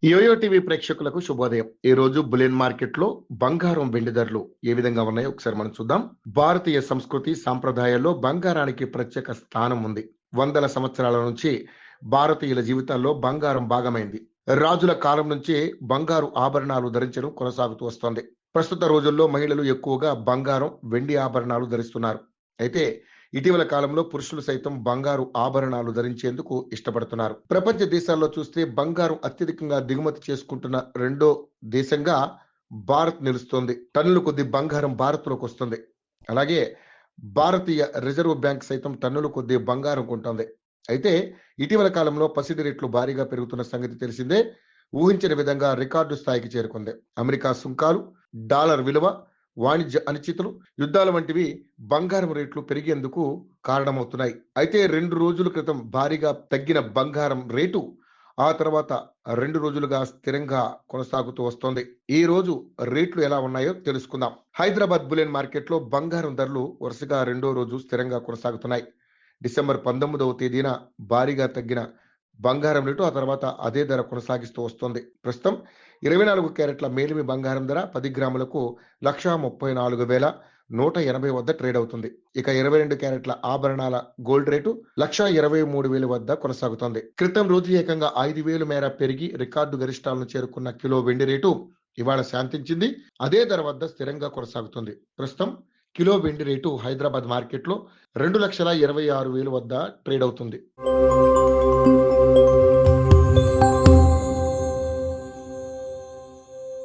Yo-yo TV ప్రేక్షకులకు శుభోదయం. ఈ రోజు బులియన్ మార్కెట్ లో బంగారం వెండి ధరలు ఏ విధంగా ఉన్నాయో ఒకసారి మనం చూద్దాం. భారతీయ సంస్కృతి సాంప్రదాయాల్లో బంగారానికి ప్రత్యేక స్థానం ఉంది. వందల సంవత్సరాల నుంచి భారతీయుల జీవితాల్లో బంగారం భాగమైంది. రాజుల కాలం నుంచి బంగారు ఆభరణాలు ధరించడం కొనసాగుతూ వస్తోంది. ప్రస్తుత రోజుల్లో మహిళలు ఎక్కువగా బంగారం వెండి ఆభరణాలు ధరిస్తున్నారు. అయితే ఇటీవల కాలంలో పురుషులు సైతం బంగారు ఆభరణాలు ధరించేందుకు ఇష్టపడుతున్నారు. ప్రపంచ దేశాల్లో చూస్తే బంగారం అత్యధికంగా దిగుమతి చేసుకుంటున్న రెండో దేశంగా భారత్ నిలుస్తోంది. టన్నుల కొద్ది బంగారం భారత్లోకి వస్తుంది. అలాగే భారతీయ రిజర్వ్ బ్యాంక్ సైతం టన్నుల కొద్ది బంగారం కొంటోంది. అయితే ఇటీవల కాలంలో పసిడి రేట్లు భారీగా పెరుగుతున్న సంగతి తెలిసిందే. ఊహించిన విధంగా రికార్డు స్థాయికి చేరుకుంది. అమెరికా సుంకాలు, డాలర్ విలువ, వాణిజ్య అనిశ్చితులు, యుద్ధాల వంటివి బంగారం రేట్లు పెరిగేందుకు కారణమవుతున్నాయి. అయితే 2 రోజుల క్రితం భారీగా తగ్గిన బంగారం రేటు ఆ తర్వాత 2 రోజులుగా స్థిరంగా కొనసాగుతూ వస్తోంది. ఈ రోజు రేట్లు ఎలా ఉన్నాయో తెలుసుకుందాం. హైదరాబాద్ బులియన్ మార్కెట్ లో బంగారం ధరలు వరుసగా 2వ రోజు స్థిరంగా కొనసాగుతున్నాయి. డిసెంబర్ 19వ తేదీన భారీగా తగ్గిన బంగారం రేటు ఆ తర్వాత అదే ధర కొనసాగిస్తూ వస్తోంది. ప్రస్తుతం 24 క్యారెట్ల మేలిమి బంగారం ధర 10 గ్రాములకు 1,34,180 వద్ద ట్రేడ్ అవుతుంది. ఇక 22 క్యారెట్ల ఆభరణాల గోల్డ్ రేటు 1,23,000 వద్ద కొనసాగుతోంది. క్రితం రోజు ఏకంగా 5,000 మేర పెరిగి రికార్డు గరిష్టాలను చేరుకున్న కిలో వెండి రేటు ఇవాళ శాంతించింది. అదే ధర వద్ద స్థిరంగా కొనసాగుతుంది. ప్రస్తుతం కిలో వెండి రేటు హైదరాబాద్ మార్కెట్లో 2,26,000 వద్ద ట్రేడ్ అవుతుంది.